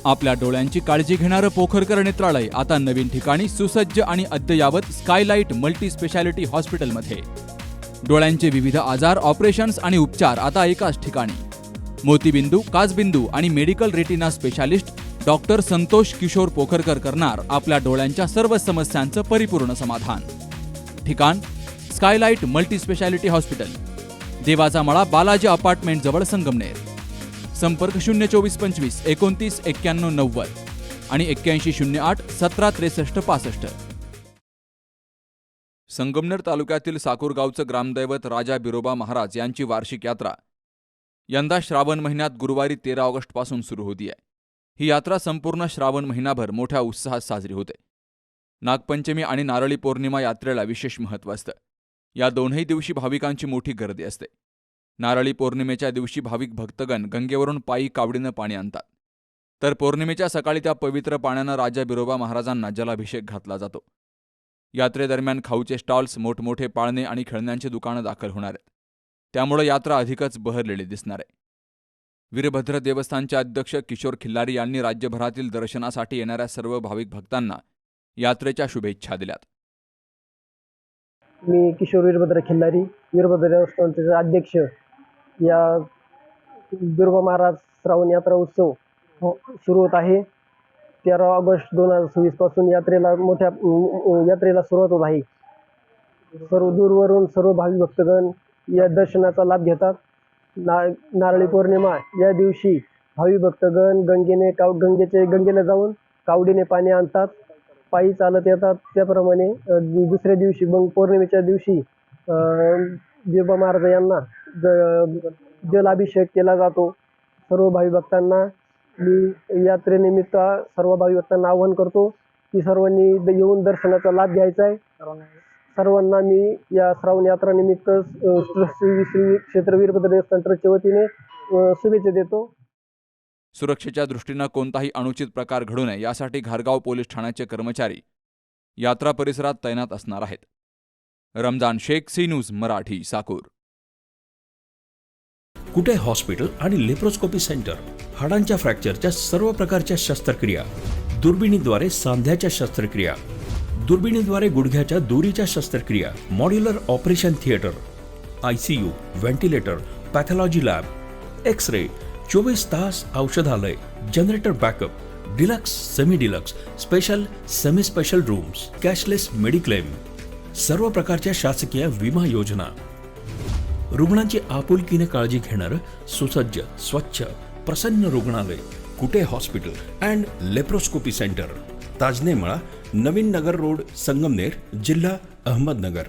आपल्या डोळ्यांची काळजी घेणारं पोखरकर नेत्रालय आता नवीन ठिकाणी सुसज्ज आणि अद्ययावत स्कायलाइट मल्टी स्पेशालिटी हॉस्पिटलमध्ये. डोळ्यांचे विविध आजार, ऑपरेशन्स आणि उपचार आता एकाच ठिकाणी. मोतीबिंदू, काचबिंदू आणि medical retina specialist doctor Santosh Kishor Pokharkar करणार आपल्या डोळ्यांच्या सर्व समस्यांचं परिपूर्ण समाधान. ठिकाण स्कायलाइट मल्टी स्पेशालिटी हॉस्पिटल, देवाचा मळा, बालाजी अपार्टमेंट जवळ, संगमनेर. संपर्क 02425 29 91 90 आणि 8108 17 63 65. संगमनेर तालुक्यातील साकूर गावचं ग्रामदैवत राजा बिरोबा महाराज यांची वार्षिक यात्रा यंदा श्रावण महिन्यात गुरुवारी 13 ऑगस्टपासून सुरू होतीये. ही यात्रा संपूर्ण श्रावण महिनाभर मोठ्या उत्साहात साजरी होते. नागपंचमी आणि नारळी पौर्णिमा यात्रेला विशेष महत्त्व असतं. या दोनही दिवशी भाविकांची मोठी गर्दी असते. नारळी पौर्णिमेच्या दिवशी भाविक भक्तगण गंगेवरून पायी कावडीनं पाणी आणतात, तर पौर्णिमेच्या सकाळी त्या पवित्र पाण्यानं राजा बिरोबा महाराजांना जलाभिषेक घातला जातो. यात्रेदरम्यान खाऊचे स्टॉल्स, मोठमोठे पाळणे आणि खेळण्यांची दुकानं दाखल होणार आहेत. त्यामुळे यात्रा अधिकच बहरलेली दिसणार आहे. वीरभद्र देवस्थानचे अध्यक्ष किशोर खिल्लारी यांनी राज्यभरातील दर्शनासाठी येणाऱ्या सर्व भाविक भक्तांना यात्रेच्या शुभेच्छा दिल्यात. मी किशोर वीरभद्र खिल्लारी, वीरभद्र देवस्थानचे अध्यक्ष. या बिरोबा महाराज श्रावण यात्रा उत्सव सुरू होत आहे. 13 ऑगस्ट 2026 पासून यात्रेला सुरुवात होत आहे. सर्व दूरवरून सर्व भाविक भक्तगण या दर्शनाचा लाभ घेतात. नारळी पौर्णिमा या दिवशी भाविक भक्तगण गंगेला जाऊन कावडीने पाणी आणतात, पायी चालत येतात. त्याप्रमाणे दुसऱ्या दिवशी मग पौर्णिमेच्या दिवशी बिरोबा महाराज यांना जलाभिषेक केला जातो. सर्व भाविक भक्तांना मी यात्रेनिमित्त सर्व भाविक भक्तांना आवाहन करतो की सर्वांनी येऊन दर्शनाचा लाभ घ्यायचा आहे. सर्वांना मी या श्रावण यात्रा निमित्त श्री क्षेत्र वीरभद्र देवस्थान ट्रस्टच्या वतीने शुभेच्छा देतो. सुरक्षेच्या दृष्टीनं कोणताही अनुचित प्रकार घडू नये यासाठी घारगाव पोलीस ठाण्याचे कर्मचारी यात्रा परिसरात तैनात असणार आहेत. Ramzan Shaikh, C news Marathi, Sakur. कुठे हॉस्पिटल आणि लेप्रोस्कोपी सेंटर, हाडांच्या फ्रॅक्चरच्या सर्व प्रकारच्या शस्त्रक्रिया, दुर्बिणीद्वारे सांध्याच्या शस्त्रक्रिया, दुर्बिणीद्वारे गुडघ्याच्या दोरीच्या शस्त्रक्रिया, modular operation theatre, ICU, ventilator, pathology lab, X ray, 24 तास औषधालय, generator backup, deluxe, semi deluxe, special, semi special rooms, cashless mediclaim, सर्व प्रकारच्या शासकीय विमा योजना, रुग्णांची आपुलकीने काळजी घेणारं सुसज्ज, स्वच्छ, प्रसन्न रुग्णालय, Kute hospital and laparoscopy centre, Tajne Mala, Navin Nagar road, Sangamner, जिल्हा अहमदनगर.